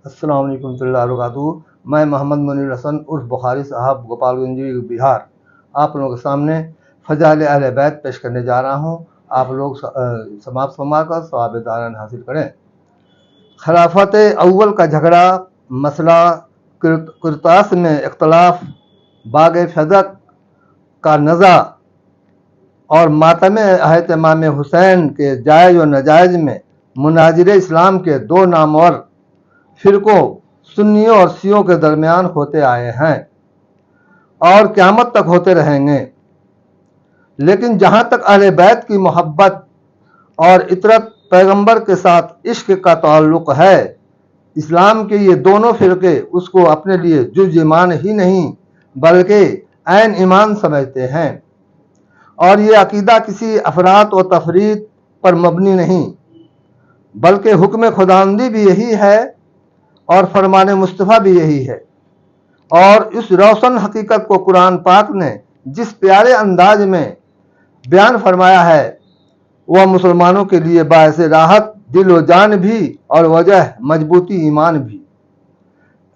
السلام علیکم ورحمۃ اللہ وبرکاتہ۔ میں محمد منیر حسن عرف بخاری صاحب گوپال گنج بہار آپ لوگوں کے سامنے فضائل اہل بیت پیش کرنے جا رہا ہوں۔ آپ لوگ سماعت فرما کر ثواب داران حاصل کریں۔ خلافت اول کا جھگڑا، مسئلہ کرتاس میں اختلاف، باغ فضق کا نزاع اور ماتم اہتمام حسین کے جائز و ناجائز میں مناظر اسلام کے دو نامور فرقوں سنیوں اور شیعوں کے درمیان ہوتے آئے ہیں اور قیامت تک ہوتے رہیں گے۔ لیکن جہاں تک اہل بیت کی محبت اور اطرت پیغمبر کے ساتھ عشق کا تعلق ہے، اسلام کے یہ دونوں فرقے اس کو اپنے لیے جز ایمان ہی نہیں بلکہ عین ایمان سمجھتے ہیں، اور یہ عقیدہ کسی افراط و تفریط پر مبنی نہیں بلکہ حکم خداوندی بھی یہی ہے اور فرمان مصطفیٰ بھی یہی ہے۔ اور اس روشن حقیقت کو قرآن پاک نے جس پیارے انداز میں بیان فرمایا ہے وہ مسلمانوں کے لیے باعث راحت دل و جان بھی اور وجہ مضبوطی ایمان بھی۔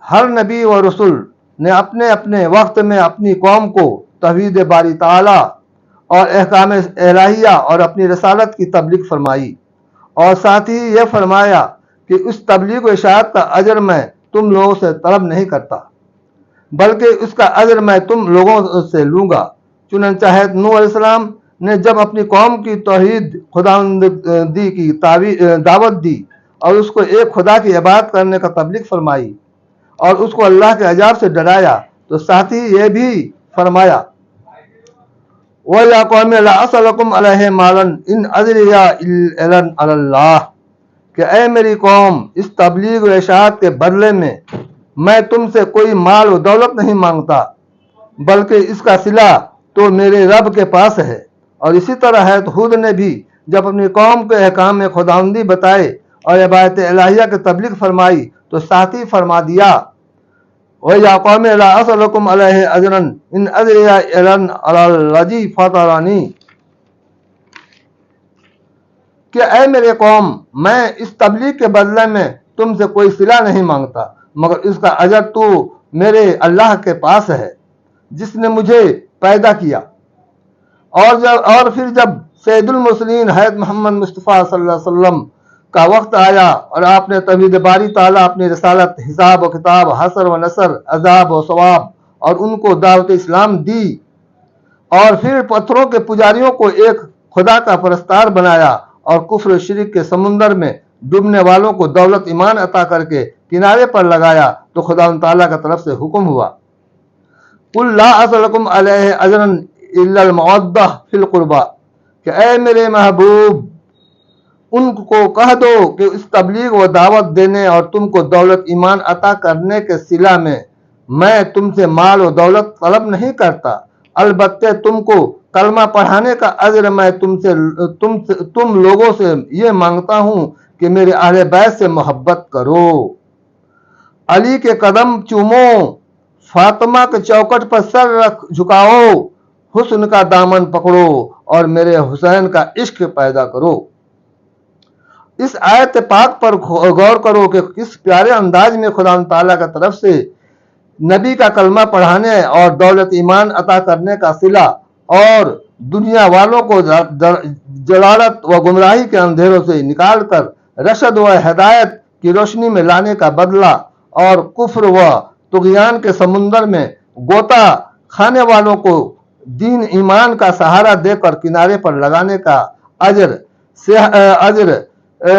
ہر نبی و رسول نے اپنے اپنے وقت میں اپنی قوم کو توحید باری تعالیٰ اور احکام الہیہ اور اپنی رسالت کی تبلیغ فرمائی، اور ساتھ ہی یہ فرمایا کہ اس تبلیغ و اشاعت کا اجر میں تم لوگوں سے طلب نہیں کرتا بلکہ اس کا اجر میں تم لوگوں سے لوں گا۔ چنانچہ حضرت نوح علیہ السلام نے جب اپنی قوم کی توحید خداوندی کی دعوت دی اور اس کو ایک خدا کی عبادت کرنے کا تبلیغ فرمائی اور اس کو اللہ کے عذاب سے ڈرایا، تو ساتھ ہی یہ بھی فرمایا وَيَا قَوْمِ لَا أَسْأَلُكُمْ عَلَيْهِ مَالًا إِنْ أَجْرِيَ إِلَّا عَلَى اللَّهِ، کہ اے میری قوم، اس تبلیغ و اشاعت کے بدلے میں تم سے کوئی مال و دولت نہیں مانگتا بلکہ اس کا صلہ تو میرے رب کے پاس ہے۔ اور اسی طرح حضرت ہود نے بھی جب اپنی قوم کے احکام خداوندی بتائے اور عبادت الہیہ کی تبلیغ فرمائی تو ساتھ ہی فرما دیا وَيَا قَوْمِ لَا أَسْأَلُكُمْ عَلَيْهِ أَجْرًا إِنْ أَجْرِيَ إِلَّا عَلَى الَّذِي فَطَرَنِي، کہ اے میرے قوم، میں اس تبلیغ کے بدلے میں تم سے کوئی صلہ نہیں مانگتا مگر اس کا اجر تو میرے اللہ کے پاس ہے جس نے مجھے پیدا کیا۔ اور پھر جب سید المرسلین حضرت محمد مصطفیٰ صلی اللہ علیہ وسلم کا وقت آیا اور آپ نے توحید باری تعالیٰ، اپنی رسالت، حساب و کتاب، حشر و نصر، عذاب و ثواب اور ان کو دعوت اسلام دی، اور پھر پتھروں کے پجاریوں کو ایک خدا کا پرستار بنایا اور کفر و شرک کے سمندر میں ڈوبنے والوں کو دولت ایمان عطا کر کے کنارے پر لگایا، تو خدا تعالیٰ کی طرف سے حکم ہوا قُلْ لَا أَسْأَلُكُمْ عَلَيْهِ أَجْرًا إِلَّا الْمَوَدَّةَ فِي الْقُرْبَى، کہ اے میرے محبوب، ان کو کہہ دو کہ اس تبلیغ و دعوت دینے اور تم کو دولت ایمان عطا کرنے کے صلہ میں تم سے مال و دولت طلب نہیں کرتا، البتہ تم کو کلمہ پڑھانے کا اجر میں تم لوگوں سے یہ مانگتا ہوں کہ میرے اہل بیت سے محبت کرو، علی کے قدم چومو، فاطمہ کے چوکٹ پر سر جھکاؤ، حسن کا دامن پکڑو اور میرے حسین کا عشق پیدا کرو۔ اس آیت پاک پر غور کرو کہ کس پیارے انداز میں خدا تعالیٰ کی طرف سے نبی کا کلمہ پڑھانے اور دولت ایمان عطا کرنے کا صلہ اور دنیا والوں کو جلالت و گمراہی کے اندھیروں سے نکال کر رشد و ہدایت کی روشنی میں لانے کا بدلہ اور کفر و طغیان کے سمندر میں غوطہ کھانے والوں کو دین ایمان کا سہارا دے کر کنارے پر لگانے کا اجر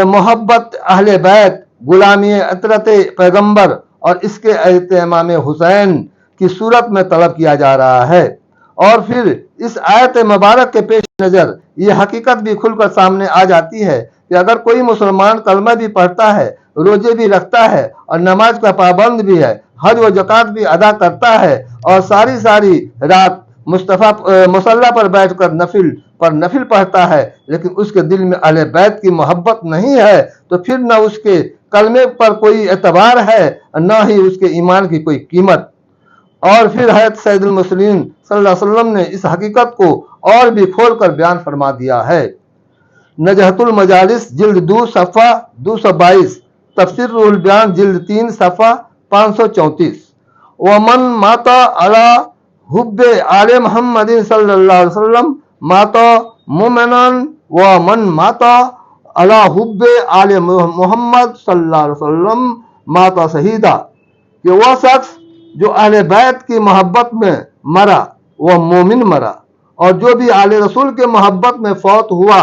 محبت اہل بیت، غلامی اطرت پیغمبر اور اس کے اہتمام حسین کی صورت میں طلب کیا جا رہا ہے۔ اور پھر اس آیت مبارک کے پیش نظر یہ حقیقت بھی کھل کر سامنے آ جاتی ہے کہ اگر کوئی مسلمان کلمہ بھی پڑھتا ہے، روزے بھی رکھتا ہے اور نماز کا پابند بھی ہے، حج و زکوٰۃ بھی ادا کرتا ہے اور ساری رات مصلی پر بیٹھ کر نفل پڑھتا ہے، لیکن اس کے دل میں اہل بیت کی محبت نہیں ہے، تو پھر نہ اس کے کلمے پر کوئی اعتبار ہے نہ ہی اس کے ایمان کی کوئی قیمت۔ اور پھر حضرت سید المرسلین صلی اللہ علیہ وسلم نے اس حقیقت کو اور بھی کھول کر بیان فرما دیا ہے۔ نجہۃ المجالس جلد 2 صفحہ 222، تفسیر روح البیان جلد 3 صفحہ 534۔ ومن ماتا علی حب آل محمد صلی اللہ علیہ وسلم ماتا مومنان ومن ماتا علی حب آل محمد صلی اللہ علیہ وسلم ماتا شہیدہ، کہ وہ شخص جو اہل بیت کی محبت میں مرا وہ مومن مرا، اور جو بھی آل رسول کے محبت میں فوت ہوا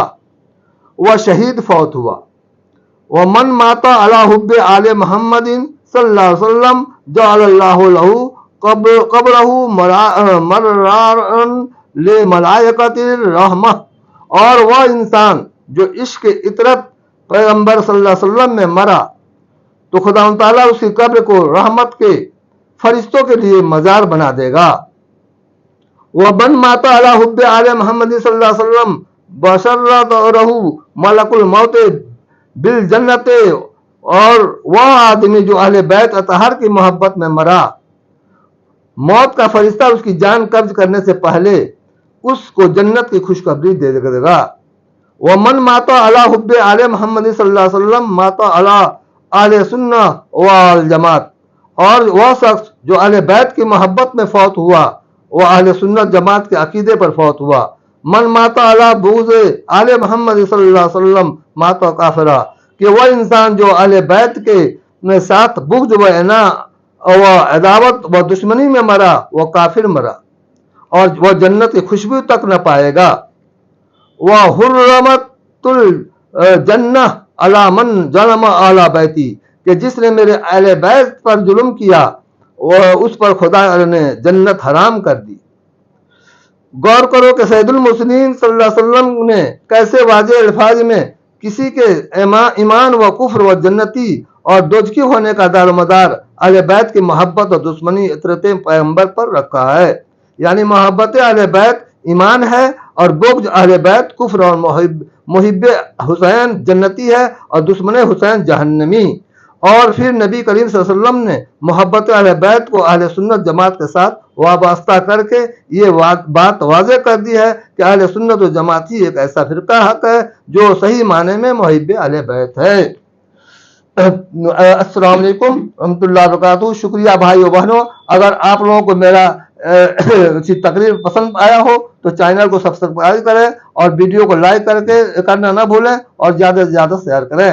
وہ شہید فوت ہوا۔ ومن ماتا علی حب آل محمد صلی اللہ علیہ وسلم جعل اللہ لہ قبرہ مرارا لملائکۃ الرحمہ، اور وہ انسان جو عشق عطرت پیغمبر صلی اللہ علیہ وسلم میں مرا تو خدا تعالیٰ اس کی قبر کو رحمت کے فرشتوں کے لیے مزار بنا دے گا۔ ومن ماتا علی حب آل محمد صلی اللہ علیہ وسلم بشرہ ملک الموت بالجنت، اور وہ آدمی جو اہل بیت اطہار کی محبت میں مرا، موت کا فرشتہ اس کی جان قبض کرنے سے پہلے اس کو جنت کی خوشخبری دے گا۔ ومن ماتا علی حب آل محمد صلی اللہ علیہ وسلم ماتا علی اہل سنہ والجماعت، اور وہ شخص جو اہل بیت کی محبت میں فوت ہوا وہ اہل سنت جماعت کے عقیدے پر فوت ہوا۔ من ماتا علی بغض آل محمد صلی اللہ علیہ وسلم ماتا کافرہ، کہ وہ انسان جو اہل بیت کے ساتھ بغض و عداوت و دشمنی میں مرا وہ کافر مرا، اور وہ جنت کی خوشبو تک نہ پائے گا۔ وحرمت الجنہ علی من ظلم اہل بیتی، کہ جس نے میرے اہل بیت پر ظلم کیا وہ اس پر خدا نے جنت حرام کر دی۔ غور کرو کہ سید المرسلین صلی اللہ علیہ وسلم نے کیسے واضح الفاظ میں کسی کے ایمان و کفر و جنتی اور دوزخی ہونے کا دار و مدار اہل بیت کی محبت اور دشمنی عطرت پیغمبر پر رکھا ہے۔ یعنی محبت اہل بیت ایمان ہے اور بغض اہل بیت کفر، اور محب حسین جنتی ہے اور دشمن حسین جہنمی۔ اور پھر نبی کریم صلی اللہ علیہ وسلم نے محبت اہل بیت کو اہل سنت جماعت کے ساتھ وابستہ کر کے یہ بات واضح کر دی ہے کہ اہل سنت و جماعت ہی ایک ایسا فرقہ حق ہے جو صحیح معنی میں محب اہل بیت ہے۔ السلام علیکم رحمۃ اللہ وبرکاتہ۔ شکریہ بھائی و بہنوں، اگر آپ لوگوں کو میرا تقریر پسند آیا ہو تو چینل کو سبسکرائب کریں اور ویڈیو کو لائک کرنا نہ بھولیں اور زیادہ سے زیادہ شیئر کریں۔